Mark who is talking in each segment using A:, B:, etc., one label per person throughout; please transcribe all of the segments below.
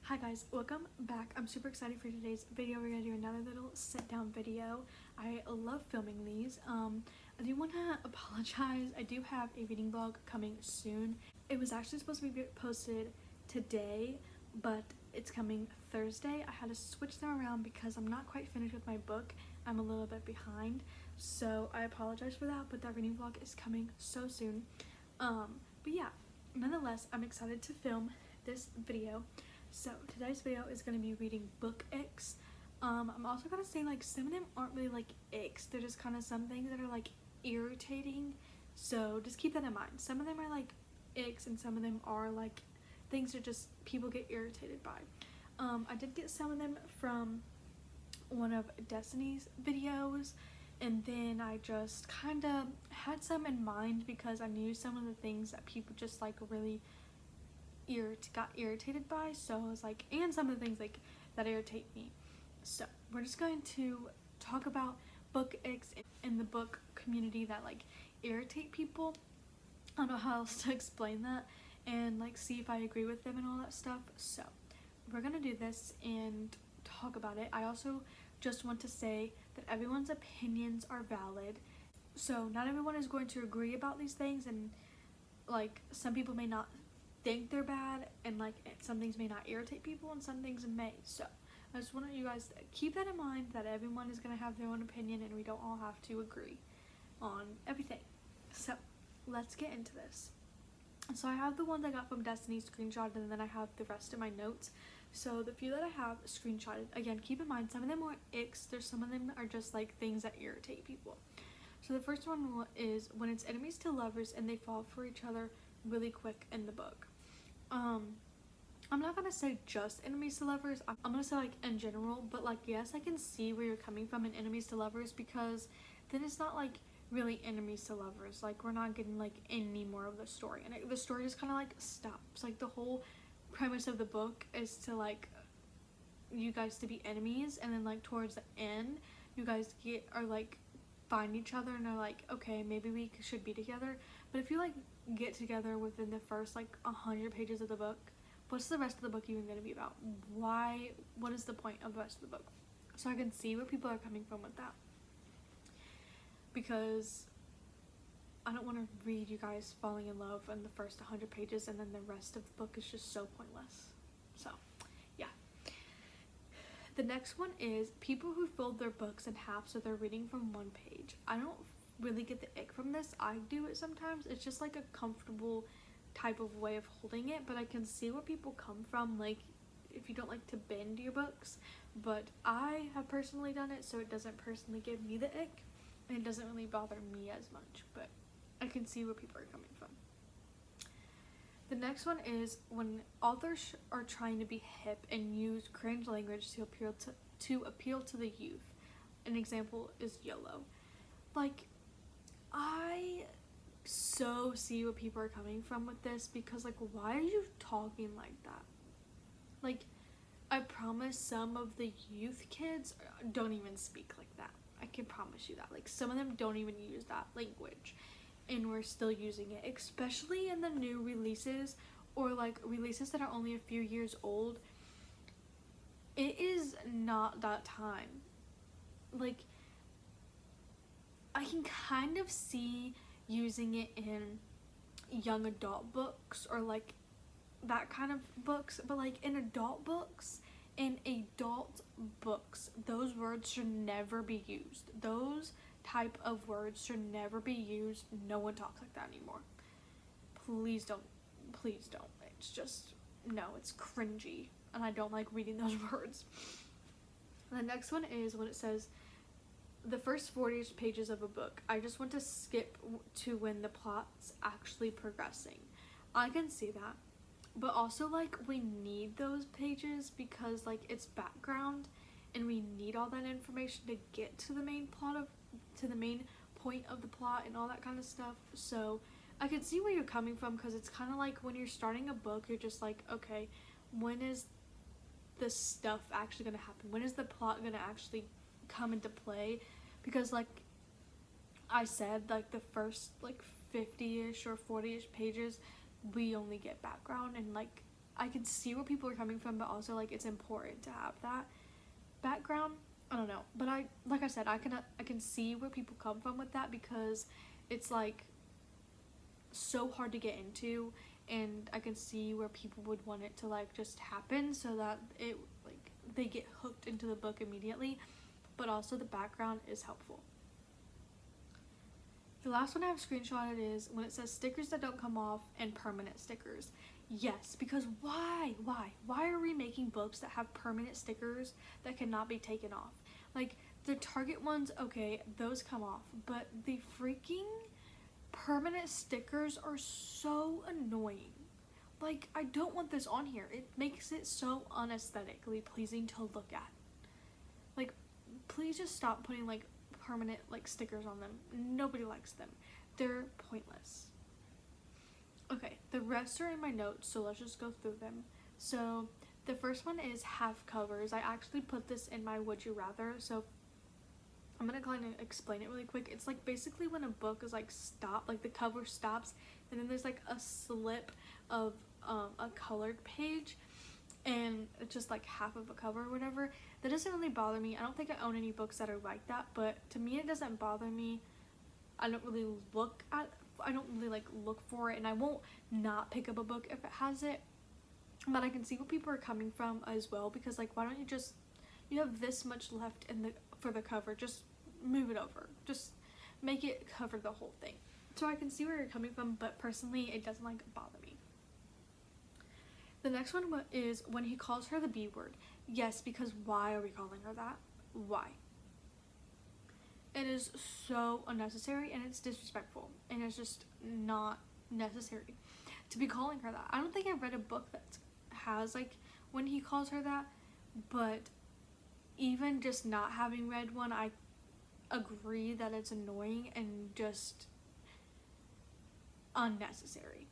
A: Hi guys, welcome back. I'm super excited for today's video. We're gonna do another little sit down video. I love filming these. I do want to apologize. I do have a reading vlog coming soon. It was actually supposed to be posted today, but it's coming Thursday. I had to switch them around because I'm not quite finished with my book. I'm a little bit behind, so I apologize for that, but that reading vlog is coming so soon. But yeah, nonetheless, I'm excited to film this video. So today's video is going to be reading book icks. I'm also going to say like some of them aren't really like icks. They're just kind of some things that are like irritating. So just keep that in mind. Some of them are like icks and some of them are like things that just people get irritated by. I did get some of them from one of Destiny's videos, and then I just kind of had some in mind because I knew some of the things that people just like really got irritated by, so I was like, and some of the things like that irritate me. So we're just going to talk about book icks in the book community that like irritate people. I don't know how else to explain that, and like see if I agree with them and all that stuff. So we're gonna do this and talk about it. I also just want to say that everyone's opinions are valid, so not everyone is going to agree about these things, and like some people may not think they're bad, and like some things may not irritate people and some things may. So I just want you guys to keep that in mind, that everyone is going to have their own opinion and we don't all have to agree on everything. So let's get into this. So I have the ones I got from Destiny screenshotted, and then I have the rest of my notes. So the few that I have screenshotted, again, keep in mind some of them are icks. There's some of them are just like things that irritate people. So the first one is when it's enemies to lovers and they fall for each other really quick in the book. I'm not gonna say just enemies to lovers. I'm gonna say like in general, but like yes, I can see where you're coming from in enemies to lovers, because then it's not like really enemies to lovers. Like we're not getting like any more of the story, and the story just kind of like stops. Like the whole premise of the book is to like you guys to be enemies, and then like towards the end you guys are like find each other and are like, okay, maybe we should be together. But if you like get together within the first like 100 pages of the book, what's the rest of the book even going to be about? What is the point of the rest of the book? So I can see where people are coming from with that, because I don't want to read you guys falling in love in the first 100 pages and then the rest of the book is just so pointless. So yeah. The next one is people who fold their books in half so they're reading from one page. I don't really get the ick from this. I do it sometimes. It's just like a comfortable type of way of holding it, but I can see where people come from, like if you don't like to bend your books. But I have personally done it, so it doesn't personally give me the ick, and it doesn't really bother me as much, but I can see where people are coming from. The next one is when authors are trying to be hip and use cringe language to appeal to the youth. An example is YOLO. Like, I so see where people are coming from with this, because like, why are you talking like that? Like, I promise some of the youth kids don't even speak like that. I can promise you that. Like, some of them don't even use that language, and we're still using it, especially in the new releases, or like releases that are only a few years old. It is not that time. Like, I can kind of see using it in young adult books or like that kind of books, but like in adult books, those words should never be used. Those type of words should never be used. No one talks like that anymore. Please don't. It's just, no, it's cringy, and I don't like reading those words. The next one is when it says the first 40 pages of a book, I just want to skip to when the plot's actually progressing. I can see that, but also like we need those pages because like it's background, and we need all that information to get to the main point of the plot and all that kind of stuff. So I can see where you're coming from, because it's kind of like when you're starting a book, you're just like, okay, when is this stuff actually gonna happen? When is the plot gonna actually come into play? Because like I said, like the first like 50-ish or 40-ish pages, we only get background, and like I can see where people are coming from, but also like it's important to have that background. I don't know, but like I said, I can see where people come from with that, because it's like so hard to get into, and I can see where people would want it to like just happen so that it like they get hooked into the book immediately, but also the background is helpful. The last one I have screenshotted is when it says stickers that don't come off and permanent stickers. Yes, because why are we making books that have permanent stickers that cannot be taken off? Like the Target ones, okay, those come off, but the freaking permanent stickers are so annoying. Like, I don't want this on here. It makes it so unaesthetically pleasing to look at. Like, please just stop putting like permanent like stickers on them. Nobody likes them. They're pointless. Okay, the rest are in my notes, so let's just go through them. So the first one is half covers. I actually put this in my would you rather, so I'm gonna kind of explain it really quick. It's like basically when a book is like stopped, like the cover stops, and then there's like a slip of a colored page, and it's just like half of a cover or whatever. That doesn't really bother me. I don't think I own any books that are like that, but to me it doesn't bother me. I don't really like look for it, and I won't not pick up a book if it has it. But I can see where people are coming from as well, because like, why don't you have this much left for the cover, just move it over, just make it cover the whole thing. So I can see where you're coming from, but personally it doesn't like bother me. The next one is when he calls her the B word. Yes, because why are we calling her that? Why? It is so unnecessary, and it's disrespectful, and it's just not necessary to be calling her that. I don't think I've read a book that has like when he calls her that, but even just not having read one, I agree that it's annoying and just unnecessary.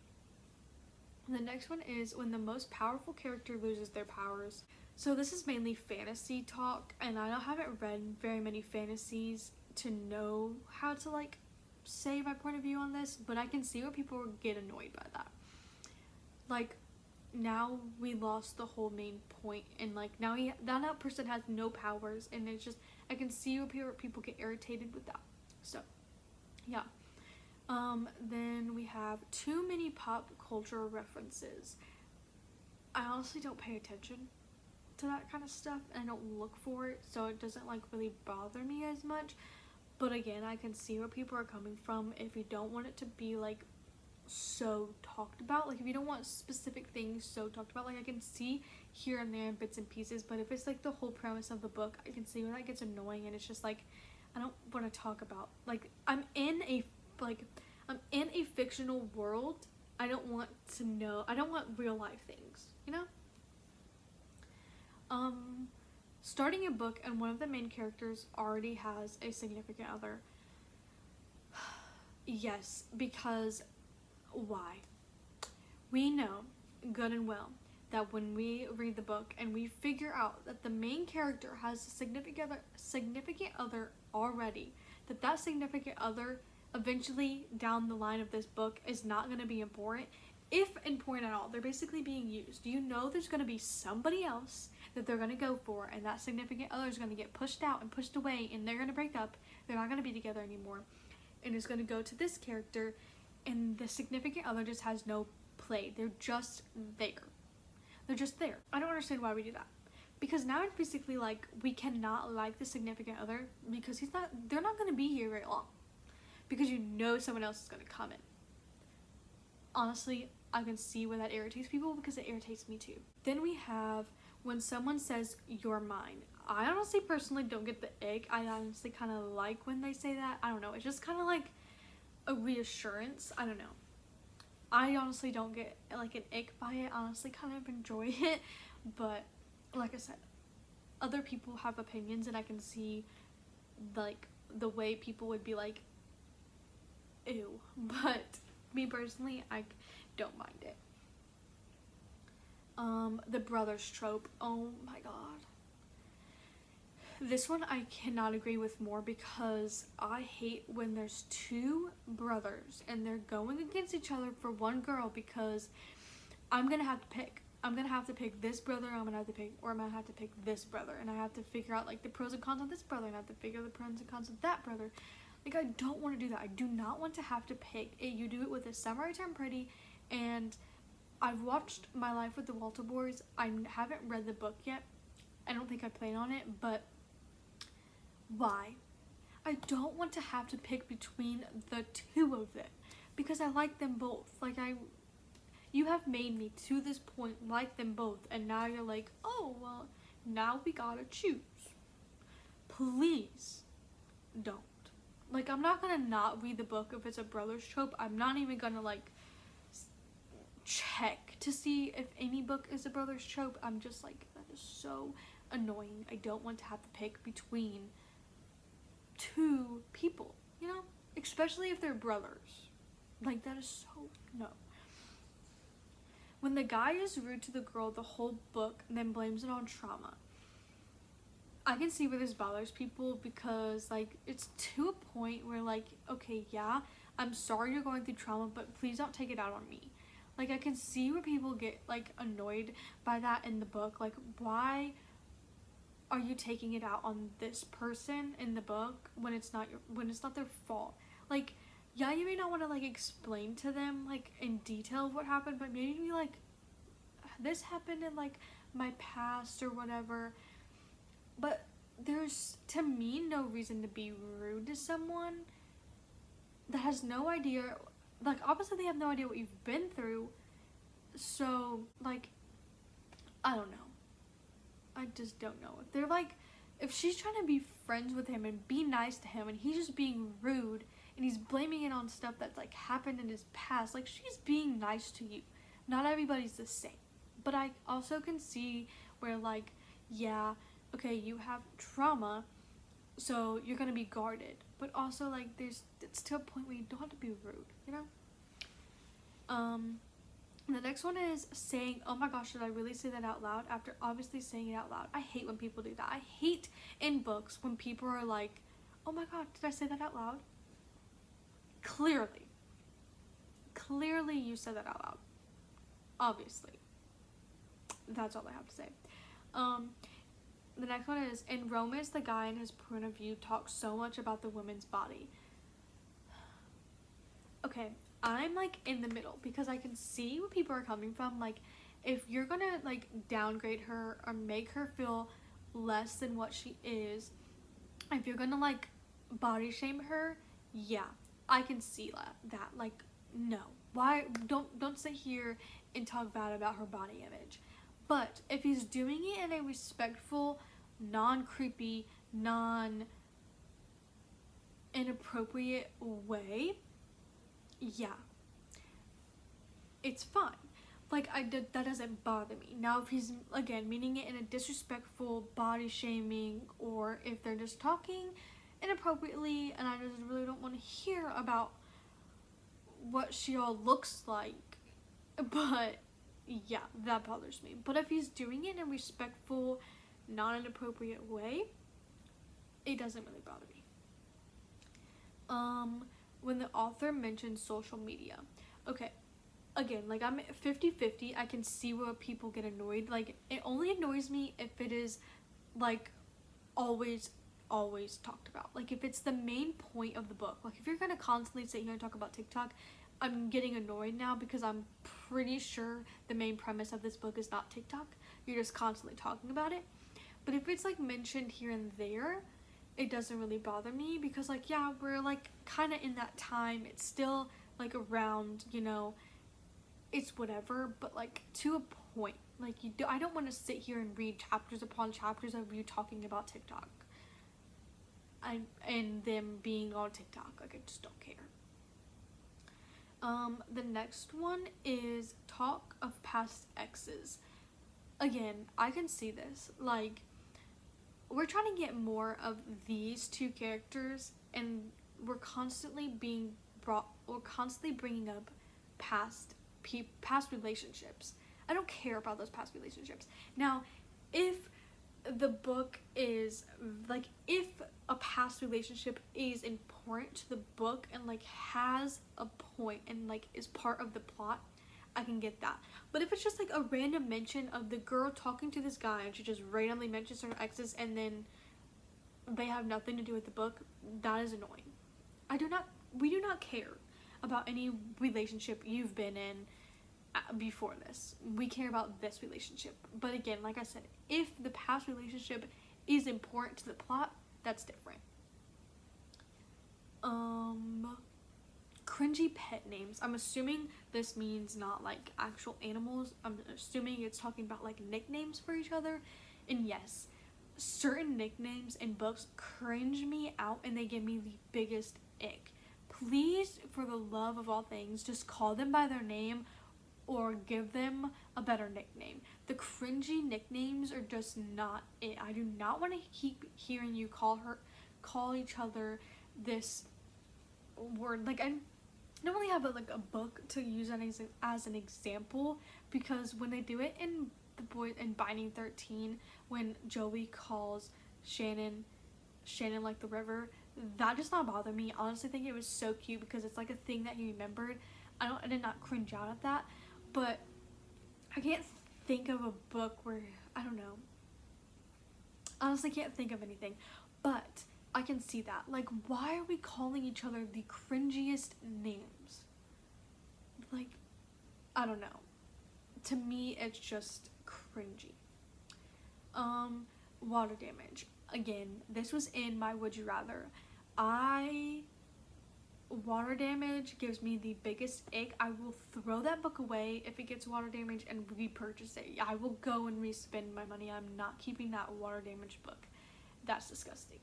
A: The next one is when the most powerful character loses their powers. So this is mainly fantasy talk, and I haven't read very many fantasies to know how to like say my point of view on this, but I can see where people get annoyed by that. Like, now we lost the whole main point, and like now that person has no powers, and it's just, I can see where people get irritated with that. So yeah. Then we have too many pop culture references. I honestly don't pay attention to that kind of stuff, and I don't look for it, so it doesn't like really bother me as much. But again, I can see where people are coming from if you don't want it to be like so talked about. Like if you don't want specific things so talked about, like I can see here and there bits and pieces, but if it's like the whole premise of the book, I can see where that gets annoying, and it's just like, I don't want to talk about, like I'm in a fictional world. I don't want real life things, you know? Starting a book and one of the main characters already has a significant other. Yes, because why? We know good and well that when we read the book and we figure out that the main character has a significant other already, that significant other eventually down the line of this book is not going to be important, if important at all. They're basically being used. You know there's going to be somebody else that they're going to go for, and that significant other is going to get pushed out and pushed away, and they're going to break up. They're not going to be together anymore, and it's going to go to this character, and the significant other just has no play. They're just there. They're just there. I don't understand why we do that, because now it's basically like we cannot like the significant other because they're not going to be here very long, because you know someone else is going to come in. Honestly, I can see where that irritates people, because it irritates me too. Then we have when someone says you're mine. I honestly personally don't get the ick. I honestly kind of like when they say that. I don't know, it's just kind of like a reassurance. I don't know, I honestly don't get like an ick by it. I honestly kind of enjoy it, but like I said, other people have opinions, and I can see like the way people would be like ew, but me personally, I don't mind it. The brothers trope. Oh my god. This one I cannot agree with more, because I hate when there's two brothers and they're going against each other for one girl, because I'm gonna have to pick. I'm gonna have to pick this brother, I'm gonna have to pick this brother, and I have to figure out like the pros and cons of this brother, and I have to figure the pros and cons of that brother. Like, I don't want to do that. I do not want to have to pick it. You do it with a Summer I Turned Pretty, and I've watched My Life with the Walter Boys. I haven't read the book yet. I don't think I plan on it, but why? I don't want to have to pick between the two of them because I like them both. Like, you have made me to this point like them both, and now you're like, oh, well, now we gotta choose. Please don't. Like, I'm not gonna not read the book if it's a brother's trope. I'm not even gonna, like, check to see if any book is a brother's trope. I'm just like, that is so annoying. I don't want to have to pick between two people, you know? Especially if they're brothers. Like, that is so, no. When the guy is rude to the girl the whole book and then blames it on trauma, I can see where this bothers people because, like, it's to a point where, like, okay, yeah, I'm sorry you're going through trauma, but please don't take it out on me. Like, I can see where people get, like, annoyed by that in the book. Like, why are you taking it out on this person in the book when it's not their fault? Like, yeah, you may not want to, like, explain to them, like, in detail what happened, but maybe be like, this happened in, like, my past or whatever. But there's, to me, no reason to be rude to someone that has no idea. Like, obviously they have no idea what you've been through. So, like, I don't know. I just don't know. If they're, like, if she's trying to be friends with him and be nice to him and he's just being rude and he's blaming it on stuff that's, like, happened in his past, like, she's being nice to you. Not everybody's the same. But I also can see where, like, yeah, okay, you have trauma, so you're gonna be guarded. But also, like, it's to a point where you don't have to be rude, you know? The next one is saying, oh my gosh, should I really say that out loud? After obviously saying it out loud. I hate when people do that. I hate in books when people are like, oh my god, did I say that out loud? Clearly you said that out loud. Obviously. That's all I have to say. The next one is, in romance, the guy in his point of view talks so much about the woman's body. Okay, I'm, like, in the middle because I can see where people are coming from. Like, if you're gonna, like, downgrade her or make her feel less than what she is, if you're gonna, like, body shame her, yeah, I can see that. Like, no. Why? Don't sit here and talk bad about her body image. But if he's doing it in a respectful, non-creepy, non-inappropriate way, yeah, it's fine. Like, that doesn't bother me. Now, if he's, again, meaning it in a disrespectful, body shaming, or if they're just talking inappropriately and I just really don't want to hear about what she all looks like, but yeah, that bothers me. But if he's doing it in a respectful, non-inappropriate way, it doesn't really bother me. When the author mentions social media, okay, again, like, I'm 50-50. I can see where people get annoyed. Like, it only annoys me if it is, like, always talked about. Like, if it's the main point of the book. Like, if you're gonna constantly sit here and talk about TikTok, I'm getting annoyed now because I'm pretty sure the main premise of this book is not TikTok. You're just constantly talking about it. But if it's, like, mentioned here and there, it doesn't really bother me because, like, yeah, we're, like, kind of in that time. It's still, like, around, you know, it's whatever, but, like, to a point. Like, I don't want to sit here and read chapters upon chapters of you talking about TikTok and them being on TikTok. Like, I just don't care. The next one is talk of past exes. Again, I can see this. Like, we're trying to get more of these two characters, and we're constantly bringing up past relationships. I don't care about those past relationships. Now, if the book is, like, if a past relationship is important to the book and, like, has a point and, like, is part of the plot, I can get that. But if it's just like a random mention of the girl talking to this guy and she just randomly mentions her exes and then they have nothing to do with the book, that is annoying. We do not care about any relationship you've been in before this. We care about this relationship. But again, like I said, if the past relationship is important to the plot, that's different. Cringy pet names. I'm assuming this means not like actual animals. I'm assuming it's talking about like nicknames for each other. And yes, certain nicknames in books cringe me out and they give me the biggest ick. Please, for the love of all things, just call them by their name or give them a better nickname. The cringy nicknames are just not it. I do not want to keep hearing you call each other this word. Like, I don't really have a book to use as an example, because when they do it in Binding 13, when Joey calls Shannon like the river, that does not bother me. I honestly think it was so cute because it's like a thing that he remembered. I did not cringe out at that, but I can't think of a book where, I don't know. Honestly, can't think of anything, but I can see that. Like, why are we calling each other the cringiest names? Like, I don't know. To me, it's just cringy. Water damage. Again, this was in my Would You Rather. Water damage gives me the biggest ick. I will throw that book away if it gets water damage and repurchase it. I will go and respend my money. I'm not keeping that water damage book. That's disgusting.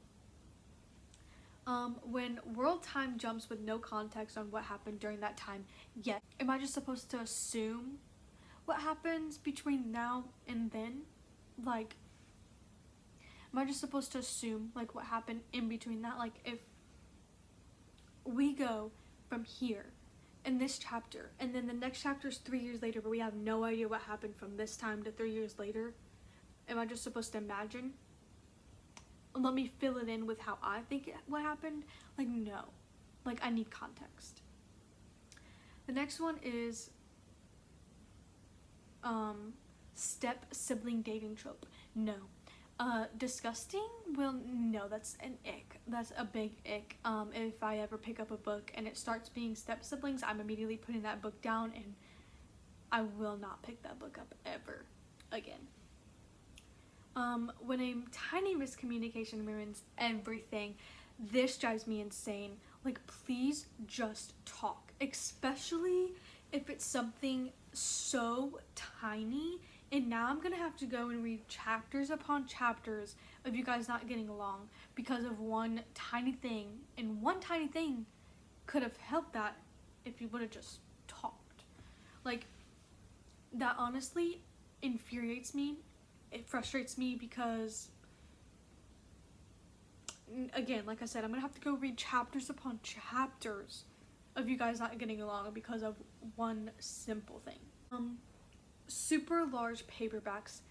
A: When world time jumps with no context on what happened during that time yet, am I just supposed to assume what happens between now and then? Like, am I just supposed to assume like what happened in between that? Like, if we go from here in this chapter and then the next chapter is 3 years later, but we have no idea what happened from this time to 3 years later, am I just supposed to imagine? Let me fill it in with how I think what happened? Like, no. Like, I need context. The next one is step sibling dating trope. No. Disgusting? Well, no, that's an ick. That's a big ick. If I ever pick up a book and it starts being step siblings, I'm immediately putting that book down and I will not pick that book up ever again. When a tiny miscommunication ruins everything, this drives me insane. Like, please just talk, especially if it's something so tiny. And now I'm gonna have to go and read chapters upon chapters of you guys not getting along because of one tiny thing. And one tiny thing could have helped that if you would have just talked. Like, that honestly infuriates me. It frustrates me because, again, like I said, I'm gonna have to go read chapters upon chapters of you guys not getting along because of one simple thing. Super large paperbacks.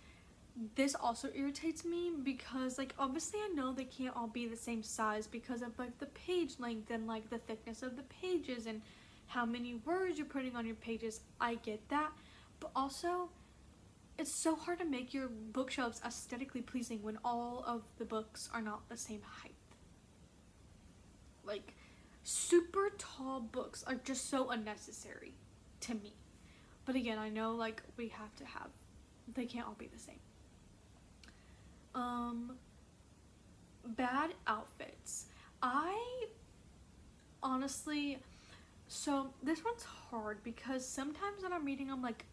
A: This also irritates me because, like, obviously I know they can't all be the same size because of like the page length and like the thickness of the pages and how many words you're putting on your pages. I get that, but also it's so hard to make your bookshelves aesthetically pleasing when all of the books are not the same height. Like, super tall books are just so unnecessary to me. But again, I know, like, we have to have, they can't all be the same. Bad outfits. I honestly, so this one's hard because sometimes when I'm reading, I'm like,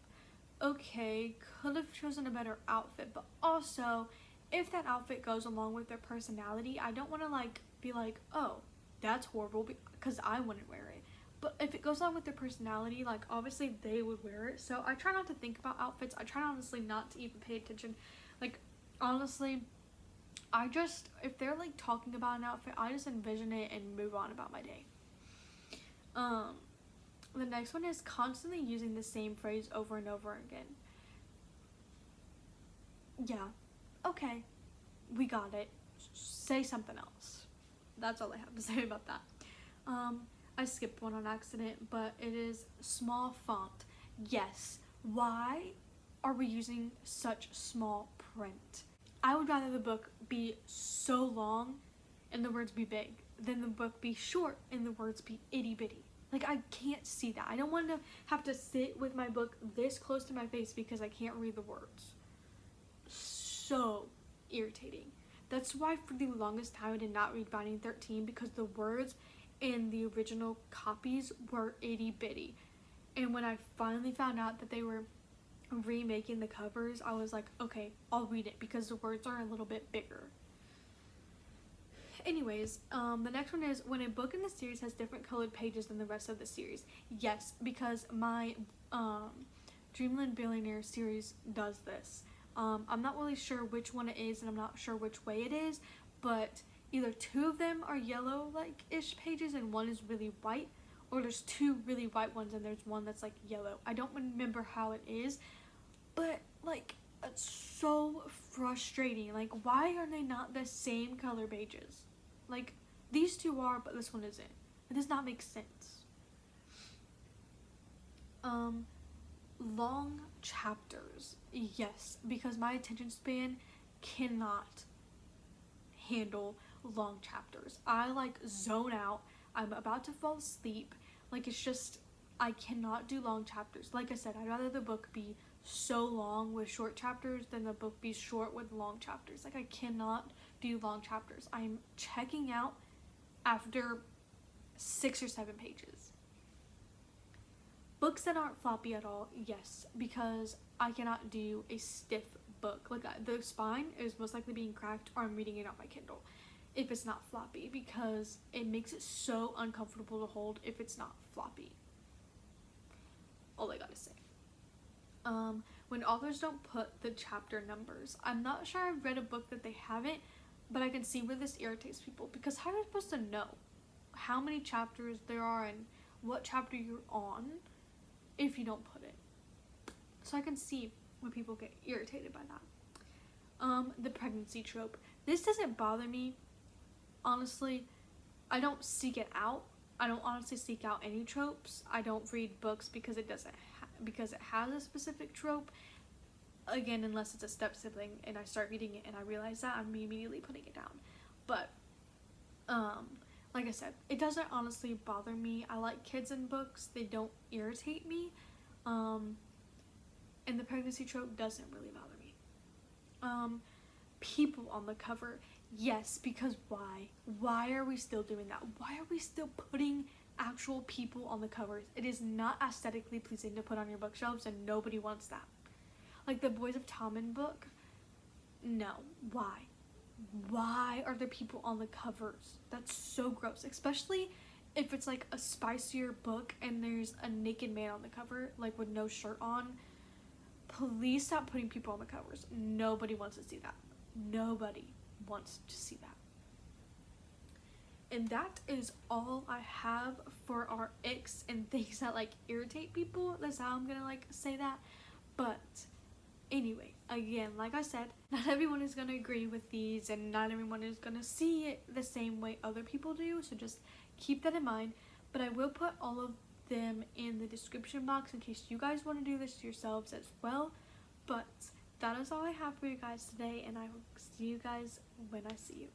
A: okay, could have chosen a better outfit, but also if that outfit goes along with their personality, I don't want to like be like, oh, that's horrible because I wouldn't wear it. But if it goes along with their personality, like, obviously they would wear it. So I try not to think about outfits. I try honestly not to even pay attention. Like, honestly, if they're like talking about an outfit, I just envision it and move on about my day. The next one is constantly using the same phrase over and over again. Yeah, okay, we got it. Say something else. That's all I have to say about that. I skipped one on accident, but it is small font. Yes, why are we using such small print? I would rather the book be so long and the words be big than the book be short and the words be itty bitty. Like, I can't see that. I don't want to have to sit with my book this close to my face because I can't read the words. So irritating. That's why for the longest time I did not read Binding 13, because the words in the original copies were itty bitty. And when I finally found out that they were remaking the covers, I was like, okay, I'll read it because the words are a little bit bigger. Anyways, the next one is when a book in the series has different colored pages than the rest of the series. Yes, because my Dreamland Billionaire series does this. I'm not really sure which one it is, and I'm not sure which way it is, but either two of them are yellow like-ish pages and one is really white, or there's two really white ones and there's one that's like yellow. I don't remember how it is, but like, it's so frustrating. Like, why are they not the same color pages? Like, these two are, but this one isn't. It does not make sense. Long chapters. Yes, because my attention span cannot handle long chapters. I like zone out. I'm about to fall asleep. Like, it's just, I cannot do long chapters. Like I said, I'd rather the book be so long with short chapters than the book be short with long chapters. Like, I cannot do long chapters. I'm checking out after 6 or 7 pages. Books that aren't floppy at all, yes, because I cannot do a stiff book. Like, the spine is most likely being cracked, or I'm reading it on my Kindle if it's not floppy, because it makes it so uncomfortable to hold if it's not floppy. All I gotta say. When authors don't put the chapter numbers. I'm not sure I've read a book that they haven't, but I can see where this irritates people, because how are you supposed to know how many chapters there are and what chapter you're on if you don't put it? So I can see when people get irritated by that. The pregnancy trope. This doesn't bother me. Honestly, I don't seek it out. I don't honestly seek out any tropes. I don't read books because it doesn't because it has a specific trope. Again, unless it's a step sibling and I start reading it and I realize that, I'm immediately putting it down. But like I said, it doesn't honestly bother me. I like kids in books. They don't irritate me. And the pregnancy trope doesn't really bother me. People on the cover. Yes, because why? Why are we still doing that? Why are we still putting actual people on the covers? It is not aesthetically pleasing to put on your bookshelves, and nobody wants that. Like the Boys of Tommen book. No. Why? Why are there people on the covers? That's so gross. Especially if it's like a spicier book and there's a naked man on the cover, like with no shirt on. Please stop putting people on the covers. Nobody wants to see that. Nobody wants to see that. And that is all I have for our icks and things that like irritate people. That's how I'm gonna like say that. But anyway, again, like I said, not everyone is gonna agree with these and not everyone is gonna see it the same way other people do, so just keep that in mind. But I will put all of them in the description box in case you guys want to do this yourselves as well. But that is all I have for you guys today, and I will see you guys when I see you.